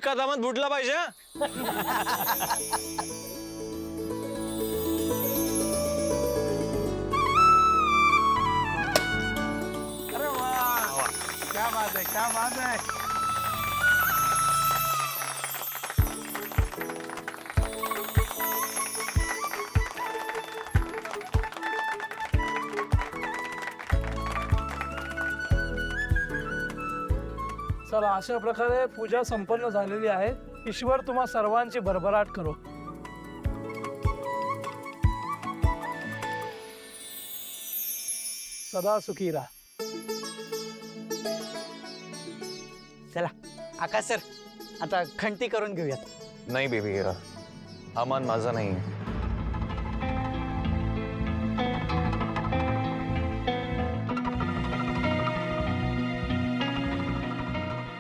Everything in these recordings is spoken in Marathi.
एका दामात बुडला पाहिजे हा? अरे वाह, क्या बात है, क्या बात है. चला, अशा प्रकारे पूजा संपन्न झालेली आहे. ईश्वर तुम्हा सर्वांची भरभराट करो. सदा सुखी राहा. चला आकाश सर, आता खंती करून घेऊयात. नाही बेबी, हा मान माझा नाही.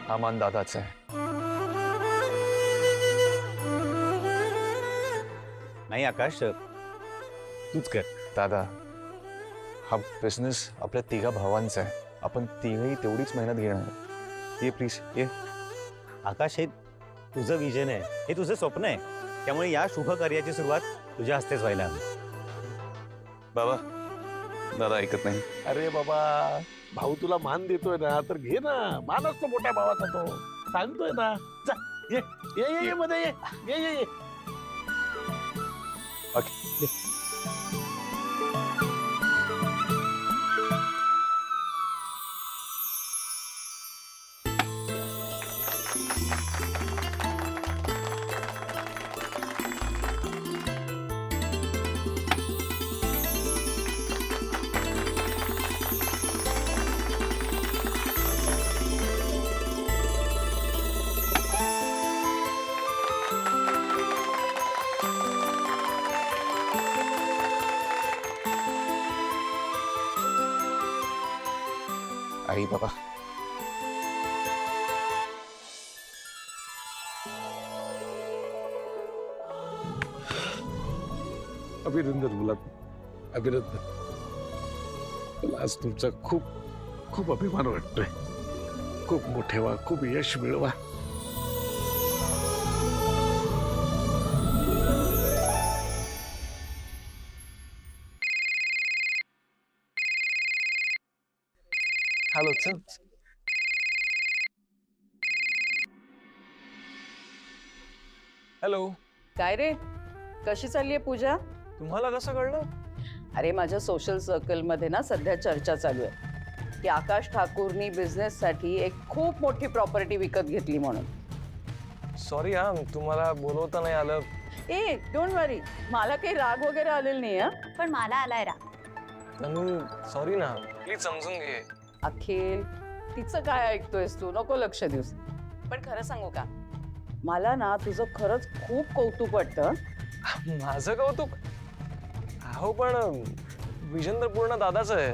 हा मान दादाचा आहे. नाही आकाश, तूच कर. दादा, हा बिझनेस आपल्या तिघा भावांचा आहे. आपण तिघही तेवढीच मेहनत घेणार. ये प्लीज ये. आकाश, हे तुझं विजन आहे, हे तुझं स्वप्न आहे. त्यामुळे या शुभ कार्याची सुरुवात तुझ्या हस्तेच व्हायला हवी. बाबा, दादा ऐकत नाही. अरे बाबा, भाऊ तुला मान देतोय ना, तर घे ना. मानच तो मोठ्या भावाचा, तो सांगतोय ना. जा, ये ये ये ये मध्ये ये ये ये ये. आई बाबा, अभिनंदन मुलात, अभिनंदन. मला आज तुमचा खूप खूप अभिमान वाटतोय. खूप मोठे व्हा, खूप यश मिळवा. हॅलो, चल. हॅलो. काय रे, कशी चालली आहे पूजा? तुम्हाला कसं कळलं? अरे, माझ्या सोशल सर्कलमध्ये ना सध्या चर्चा चालू आहे की आकाश ठाकूरनी बिझनेससाठी एक खूप मोठी प्रॉपर्टी विकत घेतली म्हणून. सॉरी हा, तुम्हाला बोलवता नाही आलं. ए डोंट वरी, मला काही राग वगैरे आलेला नाही हा. पण मला आलाय राग. तनू, सॉरी ना, प्लीज समजून घे. अखिल, तिचं काय ऐकतोयस तू? नको लक्ष देऊस. पण खरं सांगू का, मला ना तुझं खरंच खूप कौतुक वाटतं. माझं कौतुक? हो, पण विजन तर पूर्ण दादाचं आहे.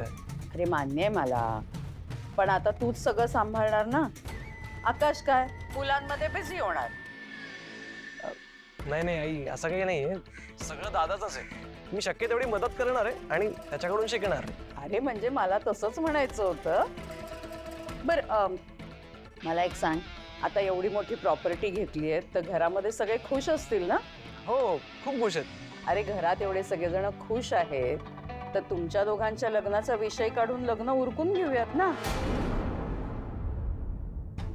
अरे मान्य आहे मला, पण आता तूच सगळं सांभाळणार ना. आकाश काय मुलांमध्ये बिझी होणार. नाही नाही आई, असं काही नाहीये. सगळं दादाचंच आहे. मी शक्य तेवढी मदत करणार आहे आणि त्याच्याकडून शिकणार. अरे म्हणजे मला तसंच म्हणायचं होतं. बरं, मला एक सांग, आता एवढी मोठी प्रॉपर्टी घेतली आहे तर घरामध्ये सगळे खुश असतील ना? हो, खूप खुश आहेत. अरे घरात एवढे सगळेजण खुश आहेत तर तुमच्या दोघांच्या लग्नाचा विषय काढून लग्न उरकून घेऊयात ना.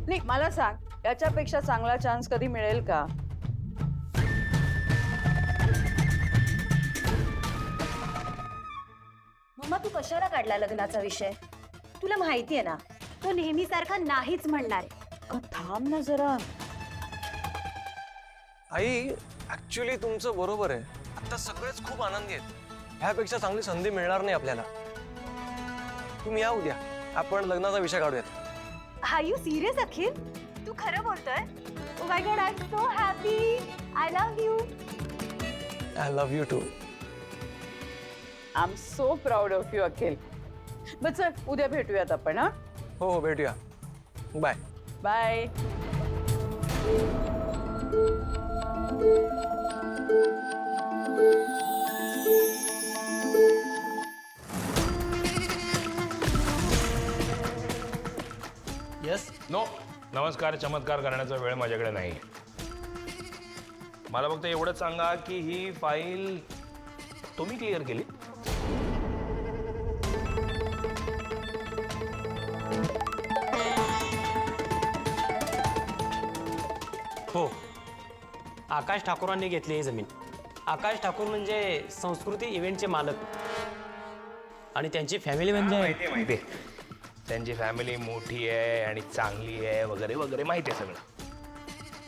नाही, मला सांग, याच्यापेक्षा चांगला चान्स कधी मिळेल का? मम्मा, तू कशाला काढला लग्नाचा विषय? तुला माहितीये ना, तो नेहमीसारखा नाहीच म्हणणार आहे. थांब ना जरा. आई, ऍक्च्युली तुमचं बरोबर आहे. आता सगळेच खूप आनंदी आहेत. ह्यापेक्षा चांगली संधी मिळणार नाही आपल्याला. तुम्ही या उद्या, आपण लग्नाचा विषय काढूयात. Are you serious Akhil? तू खरं बोलतोय? Oh my God, I am so happy. I love you. I love you too. I am so proud of you Akhil. बस चल, उद्या भेटूयात आपण. हा, हो हो, भेटूया. Bye bye. Yes. No no नमस्कार चमत्कार करण्याचा वेळ माझ्याकडे नाही. मला फक्त एवढंच सांगा की ही फाईल तुम्ही क्लिअर केली? हो, आकाश ठाकूरांनी घेतली ही जमीन. आकाश ठाकूर म्हणजे संस्कृती इव्हेंटचे मालक आणि त्यांची फॅमिली म्हणजे माहिती त्यांची फॅमिली मोठी आहे आणि चांगली आहे वगैरे वगैरे माहिती आहे सगळं.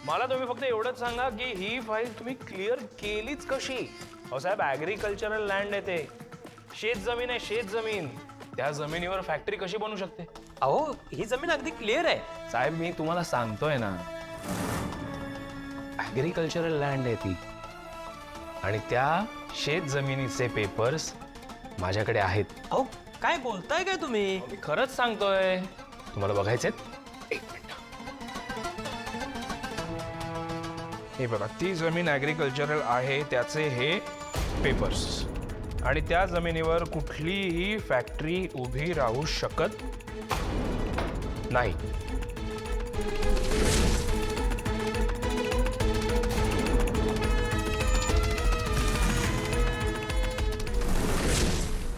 मला तुम्ही फक्त एवढंच सांगा की ही फाईल तुम्ही क्लिअर केलीच कशी? अहो साहेब, ॲग्रिकल्चरल लँड आहे ते, शेत जमीन आहे, शेत जमीन. त्या जमिनीवर फॅक्टरी कशी बनू शकते? अहो ही जमीन अगदी क्लिअर आहे साहेब, मी तुम्हाला सांगतोय ना, ॲग्रिकल्चरल लँड आहे ती आणि त्या शेत जमिनीचे पेपर्स माझ्याकडे आहेत. अहो काय बोलताय काय तुम्ही? मी खरंच सांगतोय. तुम्हाला बघायचेत? एक मिनिट. हे बघा, ती जमीन ॲग्रिकल्चरल आहे, त्याचे हे पेपर्स आणि त्या जमिनीवर कुठलीही फॅक्टरी उभी राहू शकत नाही.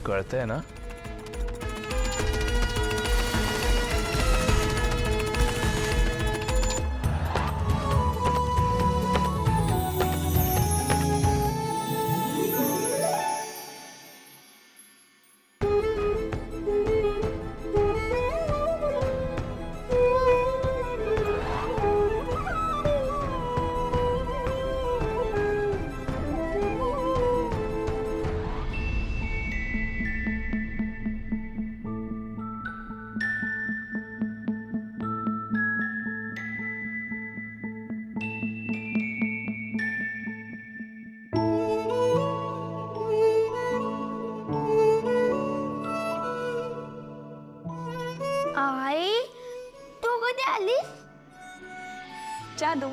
कळतंय ना? आई, तू कधी आलीस? जादू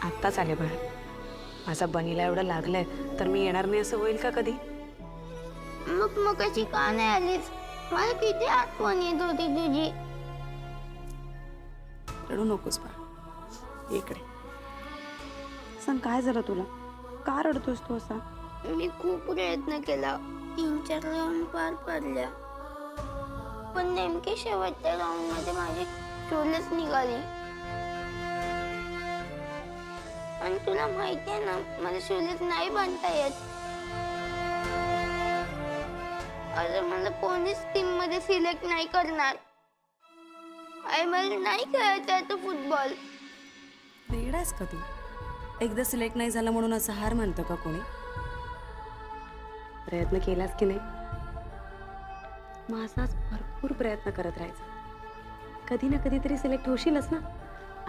आत्ताच आले बाहेर. माझा बनीला एवढं लागलंय तर मी येणार नाही असं होईल का कधी? मग कशी का नाही आलीस? मला किती आठवण येत होती तुझी. रडू नकोस बा, इकडे सांग काय झालं तुला? का रडतोस तू असा? मी खूप प्रयत्न केला, 3-4 राऊंड पार पडल्या, पण नेमकी शेवटच्या राऊंड मध्ये माझी चोलच निघाली. आणि तुला माहिती आहे ना, मला शोलेच नाही बांधता येत. अरे मला कोणीच टीम मध्ये सिलेक्ट नाही करणार. आई, मला नाही खेळायचं आहे तो फुटबॉल. वेडास का तू? एकदा सिलेक्ट नाही झालं म्हणून असं हार मानतं का कोणी? प्रयत्न केलास की नाही? माझाच भरपूर प्रयत्न करत राहायचा. कधी ना कधीतरी सिलेक्ट होशीलच ना.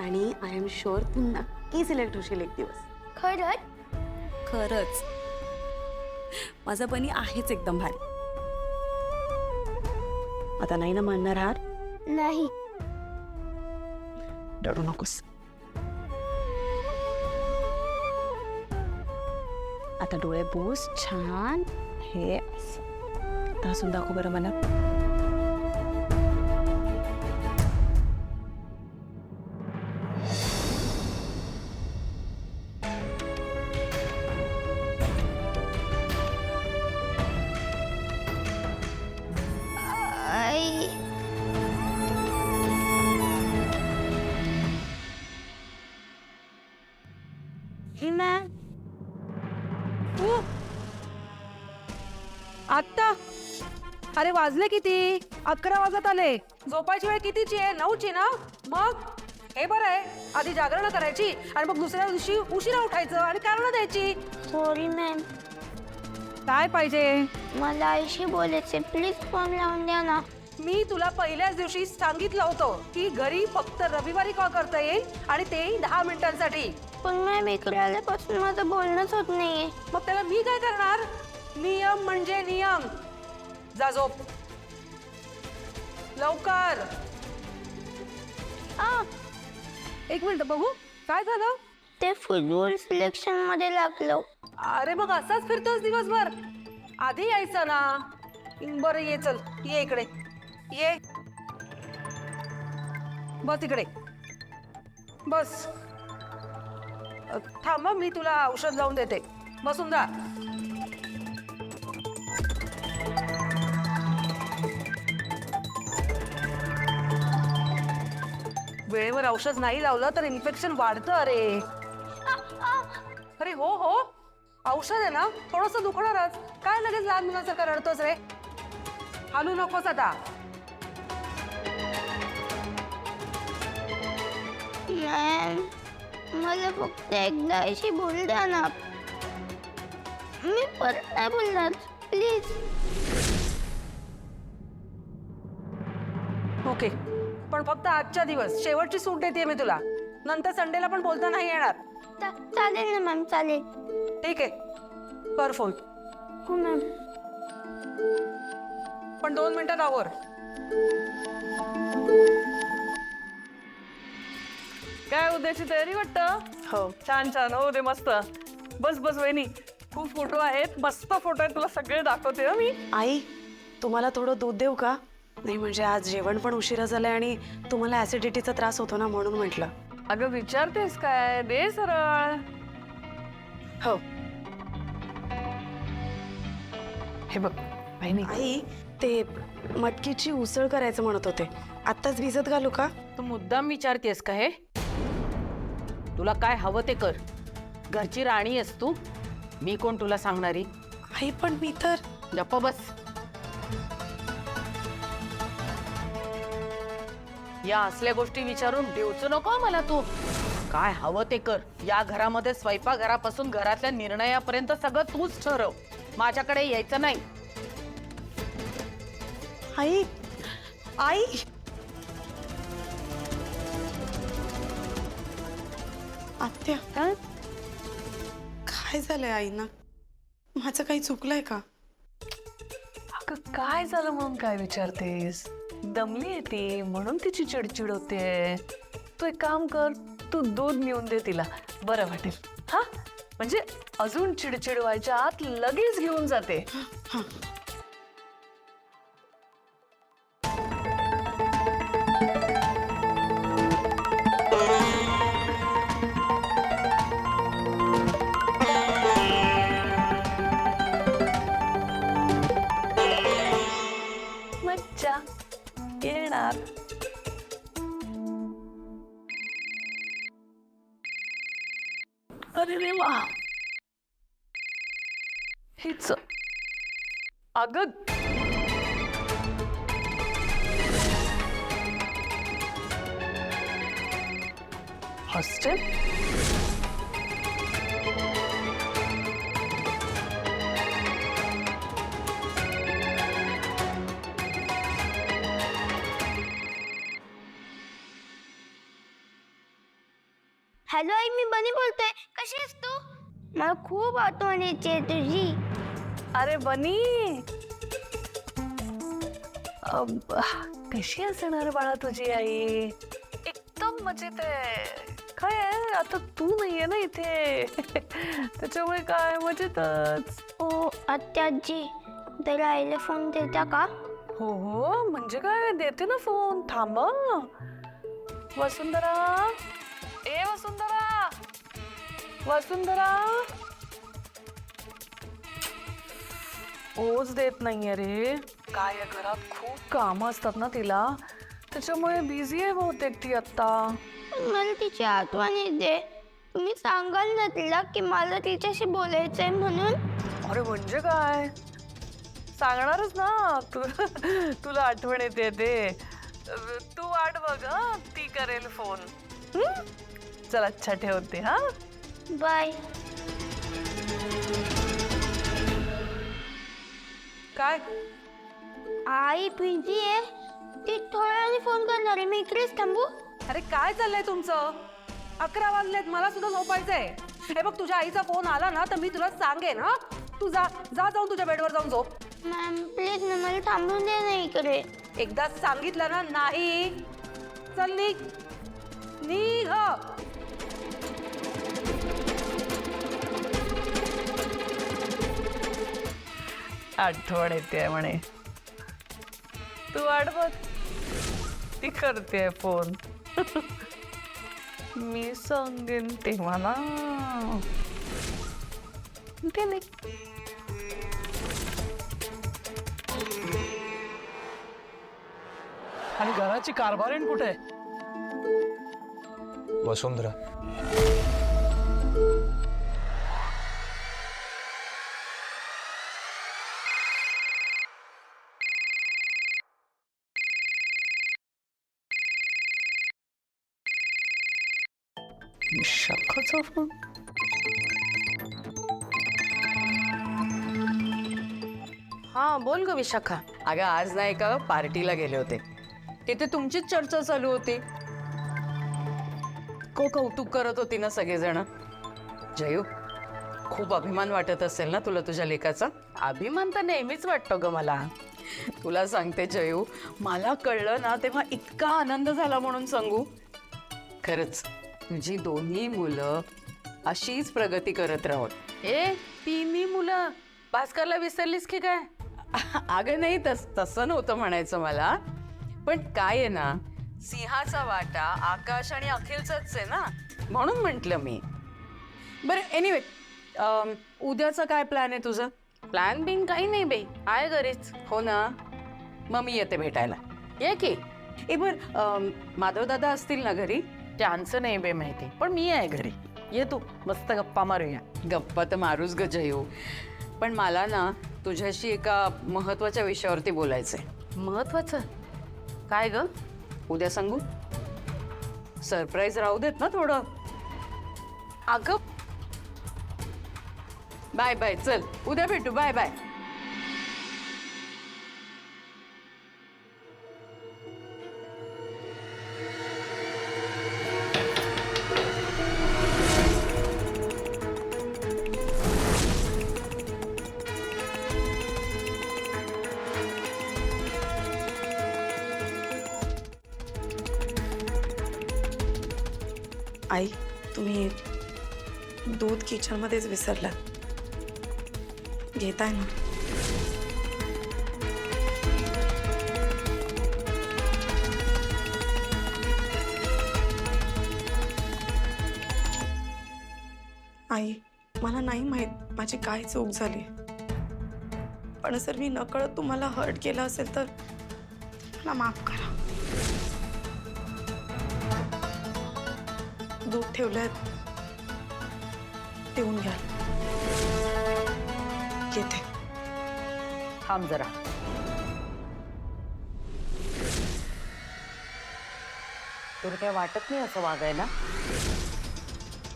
आणि आय एम शुअर तू नक्की सिलेक्ट होशील एक दिवस. खरंच? खरंच. माझा बनी आहेच एकदम भारी. आता नाही ना मानणार हार? नाही. रडू नकोस. आता डोळे बोस छान. हे आता हसून दाखव बरं मला. आई, मॅम, आत्ता? अरे वाजले किती? 11 वाजत आले. झोपायची वेळ कितीची आहे? 9ची ना? मग हे बरं आहे, आधी जागरण करायची आणि मग दुसऱ्या दिवशी उशिरा उठायचं आणि कारण द्यायची. Sorry ma'am. काय पाहिजे? मला आईशी बोलायचे, प्लीज फोन लावून द्या ना. मी तुला पहिल्याच दिवशी सांगितलं होतं की घरी फक्त रविवारी कॉल करता येईल आणि तेही 10 मिनिटांसाठी. पण मॅम, इकडे आल्यापासून माझं बोलणंच होत नाहीये. मग त्याला मी काय करणार? नियम म्हणजे नियम. जा झोप लवकर. एक मिनिट बघू काय झालं. ते फुटबॉल सिलेक्शन मध्ये लागलो. अरे मग असाच फिरतोस दिवसभर? आधी यायचं ना. बरं ये, चल ये इकडे ये. बस इकडे बस. थांब हं, मी तुला औषध लावून देते. बसून जा. वेळेवर औषध नाही लावलं तर इन्फेक्शन वाढतं. अरे अरे हो हो, औषध आहे ना, थोडस दुखणारच. काय लगेच लहान मुलासारखं रडतोस रे? हालू नकोस आता. मॅम, मला फक्त एकदा अशी बोल द्या ना. मी परत नाही बोलणार, प्लीज. ओके, पण फक्त आजच्या दिवस शेवटची सूट देते मी तुला. नंतर संडेला पण बोलता नाही येणार. चालेल ना मॅम, चालेल. ठीक आहे, कर फोन. हो मॅम. पण 2 मिनिटात आवर. काय उद्याची तयारी वाटतं? हो. छान छान, हो दे मस्त. बस बस वहिनी, खूप फोटो आहेत, मस्त फोटो आहेत, तुला सगळे दाखवते हं मी. आई, तुम्हाला थोडं दूध देऊ का? नाही म्हणजे आज जेवण पण उशिरा झालंय आणि तुम्हाला ऍसिडिटीचा त्रास होतो ना, म्हणून म्हटलं. अगं विचारतेस काय, दे सरळ. हो. हे बघ बहिणी, आई, ते मटकीची उसळ करायचं म्हणत होते. आत्ताच भिजत घालू का? तू मुद्दाम विचारतेस का हे? तुला काय हवं ते कर. घरची राणी आहेस तू, मी कोण तुला सांगणारी? आई पण मी तर. गप्प बस. या असल्या गोष्टी विचारून देऊच नको मला तू. काय हवं ते कर. या घरामध्ये स्वयंपाकघरापासून घरातल्या निर्णयापर्यंत सगळं तूच ठरव. माझ्याकडे यायचं नाही. आई, आई. आत्या, काय झालंय आईना? माझं काही चुकलंय का? अगं काय झालं म्हणून काय विचारतेस? दमली आहे ती, म्हणून तिची चिडचिड होते. तू एक काम कर, तू दूध नेऊन दे तिला, बरं वाटेल. हा, म्हणजे अजून चिडचिड व्हायच्या आत लगेच घेऊन जाते. मज्जा येणार. अरे रे वा, हेच अगं. हॉस्टेल? हॅलो आई, मी बनी बोलतोय. कशी आहेस तू? मला खूप आठवण येते तुझी. अरे बनी, कशी असणार बाळा तुझी आई? एकदम मजेत आहे. काय आहे, आता तू नाहीये ना इथे, त्याच्यामुळे काय मजेतच. ओ आत्याजी, जरा आईला फोन देता का? हो हो, म्हणजे काय, देते ना फोन. थांब. वसुंधरा, ए वसुंधरा, वसुंधरा. ओच देत नाहीये रे. काय या घरात खूप कामं असतात ना तिला, त्याच्यामुळे बिझी आहे बहुतेक ती आता. मला तिची आठवण येते. तुम्ही सांगाल ना तिला की मला तिच्याशी बोलायचंय म्हणून. अरे म्हणजे काय, सांगणारच ना. तुला आठवण येते ते. तू वाट बघ, ती करेल फोन. चल, अच्छा ठेवते. हा, बाय. काय? आई बिझी आहे, ती थोड्या वेळाने फोन करणार आहे. मी इकडेच थांबू? अरे काय चाललंय तुमचं? 11 वाजलेत, मला सुद्धा झोपायचंय. हे बघ, तुझ्या आईचा फोन आला ना तर मी तुला सांगेन. हा, तू जा जाऊन तुझ्या बेडवर जाऊन झोप. मॅम प्लीज ना, मला थांबून दे ना इकडे. एकदा सांगितलं ना, नाही. चल निघ, निघ. आठवण येते म्हणे. तू वाट बघ, ती करते फोन. मी सांगेन तेव्हा ना ते नाही. आणि घराची कारभारीण कुठे आहे? वसुंधरा. विशाखाचा फोन. हा बोल ग विशाखा. अगं आज नाही का पार्टीला गेले होते, तिथे तुमचीच चर्चा चालू होती. कौतुक करत होती ना सगळेजण. जयू, खूप अभिमान वाटत असेल ना तुला तुझ्या लेकाचा? अभिमान तर नेहमीच वाटतो ग मला. तुला सांगते जयू, मला कळलं ना तेव्हा इतका आनंद झाला म्हणून सांगू. खरंच तुझी दोन्ही मुलं अशीच प्रगती करत राहोत. तिन्ही मुलं? भास्करला विसरलीस की काय? अगं नाही, तसं नव्हतं म्हणायचं मला. पण काय आहे ना, सिंहाचा वाटा आकाश आणि अखिलचाच आहे ना, म्हणून म्हटलं मी. बरं एनिवे, उद्याचा काय प्लॅन आहे तुझा? प्लॅन बिन काही नाही बाई, आहे घरीच. हो ना, मग मी येते भेटायला. ये की. बरं माधव दादा असतील ना घरी? त्यांचं नाही बाई माहिती, पण मी आहे घरी. ये तू, मस्त गप्पा मारूया. गप्पा तर मारूच ग जयू, पण मला ना तुझ्याशी एका महत्वाच्या विषयावरती बोलायचंय. महत्वाचं काय ग? उद्या सांगू? सरप्राईज राहू देत ना थोडं. अगं बाय बाय, चल उद्या भेटू. Bye bye. आई, तुम्ही दूध किचनमध्येच विसरलात. घेताय ना? आई, मला नाही माहित माझी काय चूक झाली, पण जर मी नकळत तुम्हाला हर्ट केलं असेल तर मला माफ करा. दूध ठेवलंय, देऊन घ्या. येते. थांब जरा. तुला काय वाटत नाही असं वागायला?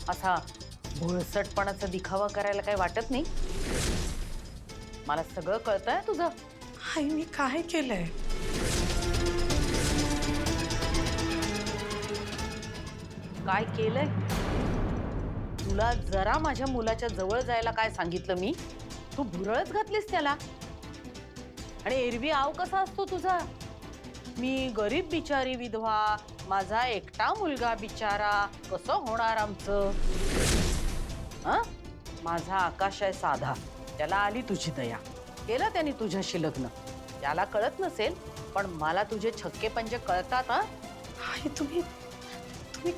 असा भोळसटपणाचा दिखावा करायला काय वाटत नाही? मला सगळं कळतंय तुझं. आई, मी काय केलंय? काय केलंय? तुला जरा माझ्या मुलाच्या जवळ जायला काय सांगितलं मी? तू भुरळच घातलीस त्याला. आणि एरवी आव कसा असतो तुझा? मी गरीब बिचारी विधवा, माझा एकटा मुलगा बिचारा, कसं होणार आमचं? माझा आकाश आहे साधा, त्याला आली तुझी दया, केलं त्याने तुझ्याशी लग्न. त्याला कळत नसेल, पण मला तुझे छक्के पंजे कळतात. आई, तुम्ही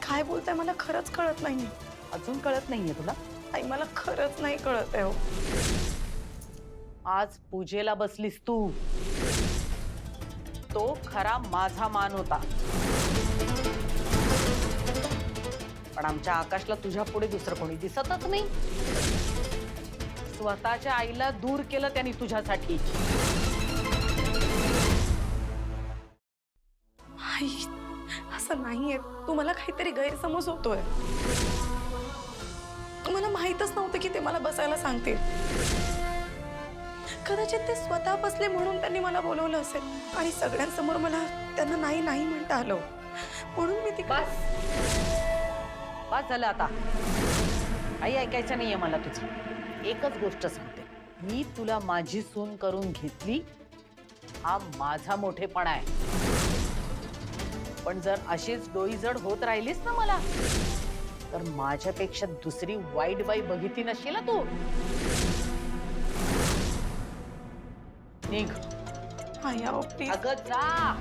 काय बोलताय? मला खरंच कळत नाही. अजून कळत नाहीये तुला? आई, मला खरंच नाही कळत आहे हो. आज पूजेला बसलीस तू, तो खरा माझा मान होता. पण आमच्या आकाशला तुझ्या पुढे दुसरं कोणी दिसतच नाही. स्वतःच्या आईला दूर केलं त्यांनी तुझ्यासाठी. आई, असं नाहीये. तुम्हाला काहीतरी गैरसमज होतोय. तुम्हाला माहीतच नव्हतं की ते मला बसायला सांगतील. कदाचित ते स्वतः बसले म्हणून त्यांनी मला बोलवलं असेल आणि सगळ्यांसमोर मला त्यांना नाही नाही म्हणता आलं, म्हणून मी ती. बस झालं आता. आई, ऐकायचं नाहीये मला तुझं. एकच गोष्ट सांगते, मी तुला माझी सून करून घेतली, हा माझा मोठेपणा आहे. पण जर अशीच डोईजड होत राहिलीस ना मला, तर माझ्यापेक्षा दुसरी वाईट बाई बघितली नशील तू. निघ. आई, आओ, प्लीज. अगं जा.